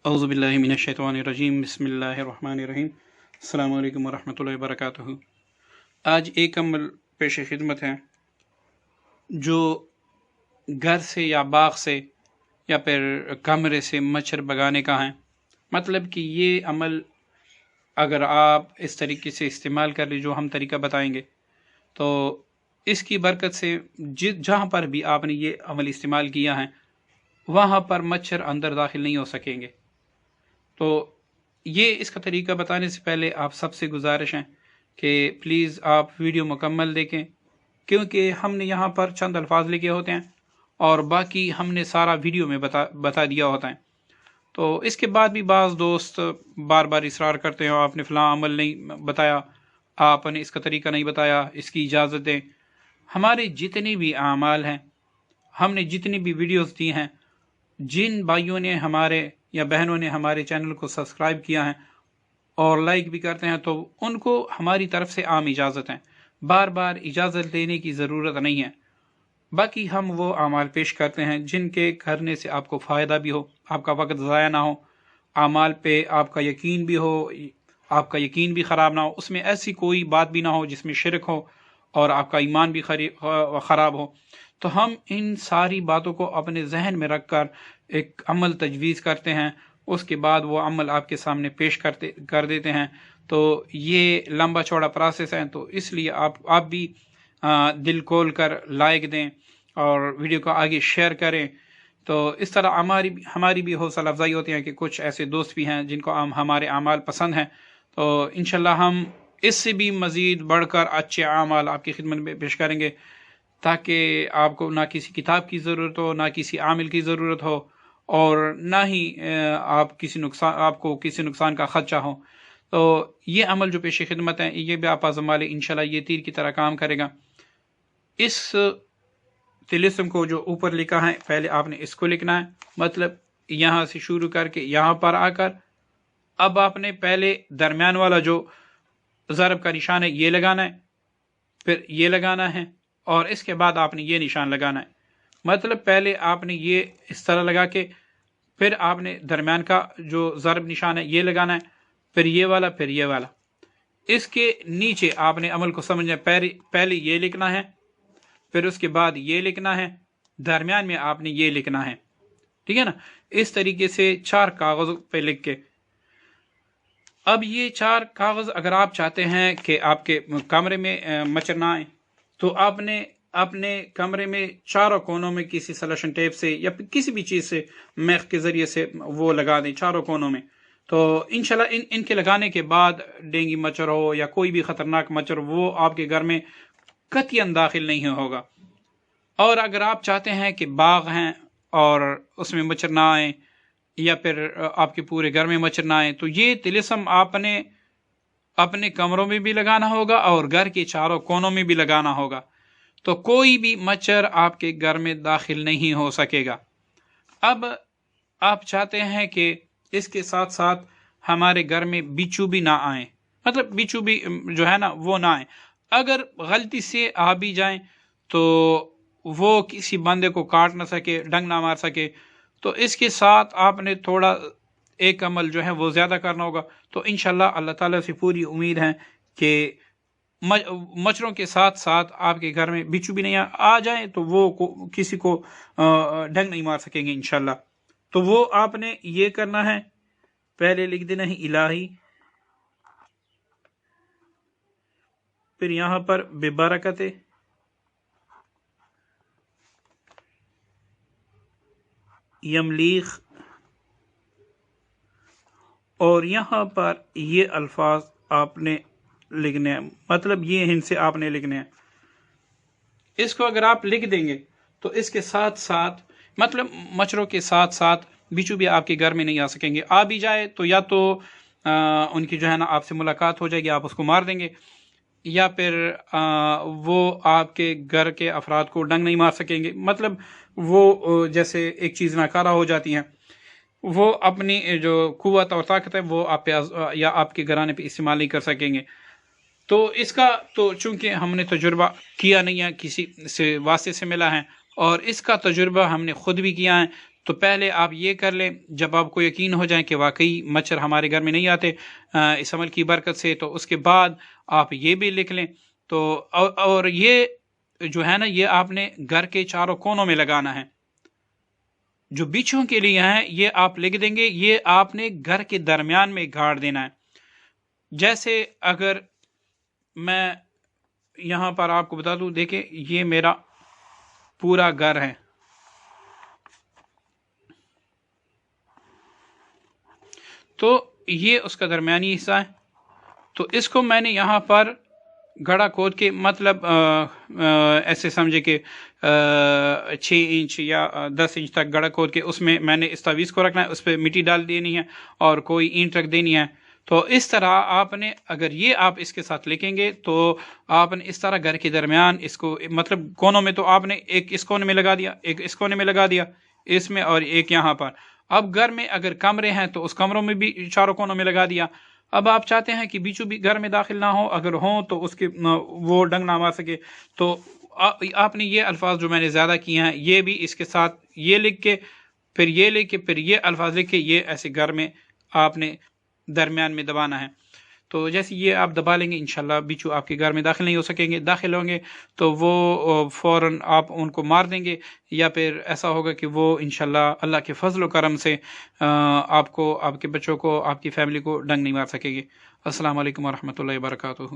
अऊज़ु बिल्लाहि मिनश्शैतानिर्रजीम बिस्मिल्लाहिर्रहमानिर्रहीम अस्सलामु अलैकुम वरहमतुल्लाहि वबरकातुहू। आज एक अमल पेश खिदमत है जो घर से या बाग से या फिर कमरे से मच्छर भगाने का है। मतलब कि ये अमल अगर आप इस तरीके से इस्तेमाल कर ले जो हम तरीका बताएंगे तो इसकी बरकत से जहाँ पर भी आपने ये अमल इस्तेमाल किया है वहाँ पर मच्छर अंदर दाखिल नहीं हो सकेंगे। तो ये इसका तरीका बताने से पहले आप सबसे गुजारिश है कि प्लीज़ आप वीडियो मुकम्मल देखें, क्योंकि हमने यहाँ पर चंद अल्फाज लिखे होते हैं और बाकी हमने सारा वीडियो में बता दिया होता है। तो इसके बाद भी बाज़ दोस्त बार बार इसरार करते हो आपने फ़लाँ अमल नहीं बताया, आपने इसका तरीका नहीं बताया, इसकी इजाज़त दें। हमारे जितने भी आमाल हैं, हमने जितनी भी वीडियोस दी हैं, जिन भाइयों ने हमारे या बहनों ने हमारे चैनल को सब्सक्राइब किया है और लाइक भी करते हैं, तो उनको हमारी तरफ से आम इजाज़त है, बार बार इजाज़त लेने की ज़रूरत नहीं है। बाकी हम वो आमाल पेश करते हैं जिनके करने से आपको फ़ायदा भी हो, आपका वक्त ज़ाया ना हो, आमाल पे आपका यकीन भी हो, आपका यकीन भी ख़राब ना हो, उसमें ऐसी कोई बात भी ना हो जिसमें शिरक हो और आपका ईमान भी ख़राब हो। तो हम इन सारी बातों को अपने जहन में रख कर एक अमल तजवीज़ करते हैं, उसके बाद वो अमल आपके सामने पेश कर देते हैं। तो ये लंबा चौड़ा प्रोसेस है, तो इसलिए आप भी दिल खोल कर लाइक दें और वीडियो को आगे शेयर करें। तो इस तरह हमारी भी हौसला अफजाई होती है कि कुछ ऐसे दोस्त भी हैं जिनको हमारे आमाल पसंद हैं। तो इंशाल्लाह हम इससे भी मज़ीद बढ़कर अच्छे आमाल आपकी खिदमत में पेश करेंगे, ताकि आपको ना किसी किताब की ज़रूरत हो, ना किसी आमिल की ज़रूरत हो और ना ही आपको किसी नुकसान का ख़दशा हो। तो ये अमल जो पेश खिदमत है ये भी आप आज़मा लें, इंशाल्लाह ये तीर की तरह काम करेगा। इस तिलिस्म को जो ऊपर लिखा है पहले आपने इसको लिखना है, मतलब यहाँ से शुरू करके यहाँ पर आकर अब आपने पहले दरमियान वाला जो ज़रब का निशान है ये लगाना है, फिर ये लगाना है और इसके बाद आपने ये निशान लगाना है। मतलब पहले आपने ये इस तरह लगा के फिर आपने दरमियान का जो ज़रब निशान है ये लगाना है, फिर ये वाला, फिर ये वाला। इसके नीचे आपने अमल को समझना है, पहले ये लिखना है, फिर उसके बाद ये लिखना है, दरमियान में आपने ये लिखना है। ठीक है ना। इस तरीके से 4 कागज़ पे लिख के, अब ये 4 कागज़ अगर आप चाहते हैं कि आपके कमरे में मच्छर ना आए, तो आपने अपने कमरे में चारों कोनों में किसी सलेशन टेप से या किसी भी चीज़ से मैख के ज़रिए से वो लगा दें चारों कोनों में। तो इंशाल्लाह इनके लगाने के बाद डेंगू मच्छर हो या कोई भी ख़तरनाक मच्छर, वो आपके घर में कतईन दाखिल नहीं होगा। और अगर आप चाहते हैं कि बाग हैं और उसमें मच्छर ना आए या फिर आपके पूरे घर में मच्छर ना आए, तो ये तिलिस्म आपने अपने कमरों में भी लगाना होगा और घर के चारों कोनों में भी लगाना होगा, तो कोई भी मच्छर आपके घर में दाखिल नहीं हो सकेगा। अब आप चाहते हैं कि इसके साथ साथ हमारे घर में बिच्छू भी ना आए, मतलब बिच्छू भी जो है ना वो ना आए। अगर गलती से आ भी जाएं तो वो किसी बंदे को काट ना सके, डंग ना मार सके। तो इसके साथ आपने थोड़ा एक अमल जो है वो ज़्यादा करना होगा। तो इंशाल्लाह अल्लाह ताला से पूरी उम्मीद है कि मच्छरों के साथ साथ आपके घर में बिच्छू भी नहीं आ जाए तो वो किसी को डंग नहीं मार सकेंगे इंशाल्लाह। तो वो आपने ये करना है, पहले लिख देना है इलाही, फिर यहाँ पर बेबरकत, यमलीख, और यहाँ पर ये अल्फाज आपने लिखने हैं, मतलब ये हिंसे आपने लिखने हैं। इसको अगर आप लिख देंगे तो इसके साथ साथ मतलब मच्छरों के साथ साथ बिच्छू भी आपके घर में नहीं आ सकेंगे। आ भी जाए तो या तो उनकी जो है ना आपसे मुलाकात हो जाएगी, आप उसको मार देंगे, या फिर वो आपके घर के अफराद को डंग नहीं मार सकेंगे। मतलब वो जैसे एक चीज़ नाकारा हो जाती हैं, वो अपनी जो कुव्वत और ताकत है वो आप पे या आपके घराने पे इस्तेमाल नहीं कर सकेंगे। तो इसका तो चूंकि हमने तजुर्बा किया नहीं है, किसी से वास्ते से मिला है और इसका तजुर्बा हमने खुद भी किया है, تو پہلے آپ یہ کر لیں، جب آپ کو یقین ہو جائیں کہ واقعی مچھر ہمارے گھر میں نہیں آتے اس عمل کی برکت سے، تو اس کے بعد آپ یہ بھی لکھ لیں۔ تو اور یہ جو ہے نا، یہ آپ نے گھر کے چاروں کونوں میں لگانا ہے۔ جو بچھوؤں کے لیے ہیں یہ آپ لکھ دیں گے، یہ آپ نے گھر کے درمیان میں گاڑ دینا ہے۔ جیسے اگر میں یہاں پر آپ کو بتا دوں، دیکھیں یہ میرا پورا گھر ہے، تو یہ اس کا درمیانی حصہ ہے۔ تو اس کو میں نے یہاں پر گڑھا کھود کے، مطلب ایسے سمجھے کہ 6 انچ یا 10 انچ تک گڑھا کھود کے اس میں نے اس تعویذ کو رکھنا ہے، اس پہ مٹی ڈال دینی ہے اور کوئی اینٹ رکھ دینی ہے۔ تو اس طرح آپ نے، اگر یہ آپ اس کے ساتھ لکھیں گے تو آپ نے اس طرح گھر کے درمیان اس کو، مطلب کونوں میں، تو آپ نے ایک اس کونے میں لگا دیا، ایک اس کونے میں لگا دیا، اس میں، اور ایک یہاں پر۔ اب گھر میں اگر کمرے ہیں تو اس کمروں میں بھی چاروں کونوں میں لگا دیا۔ اب آپ چاہتے ہیں کہ بیچو بھی گھر میں داخل نہ ہو، اگر ہوں تو اس کے وہ ڈنگ نہ مار سکے، تو آپ نے یہ الفاظ جو میں نے زیادہ کیے ہیں یہ بھی اس کے ساتھ یہ لکھ کے، پھر یہ لکھ کے، پھر یہ الفاظ لکھ کے، یہ ایسے گھر میں آپ نے درمیان میں دبانا ہے۔ تو جیسے یہ آپ دبا لیں گے، انشاءاللہ بچو آپ کے گھر میں داخل نہیں ہو سکیں گے، داخل ہوں گے تو وہ فوراً آپ ان کو مار دیں گے، یا پھر ایسا ہوگا کہ وہ انشاءاللہ اللہ کے فضل و کرم سے آپ کو، آپ کے بچوں کو، آپ کی فیملی کو ڈنگ نہیں مار سکے گی۔ السلام علیکم ورحمۃ اللہ وبرکاتہ۔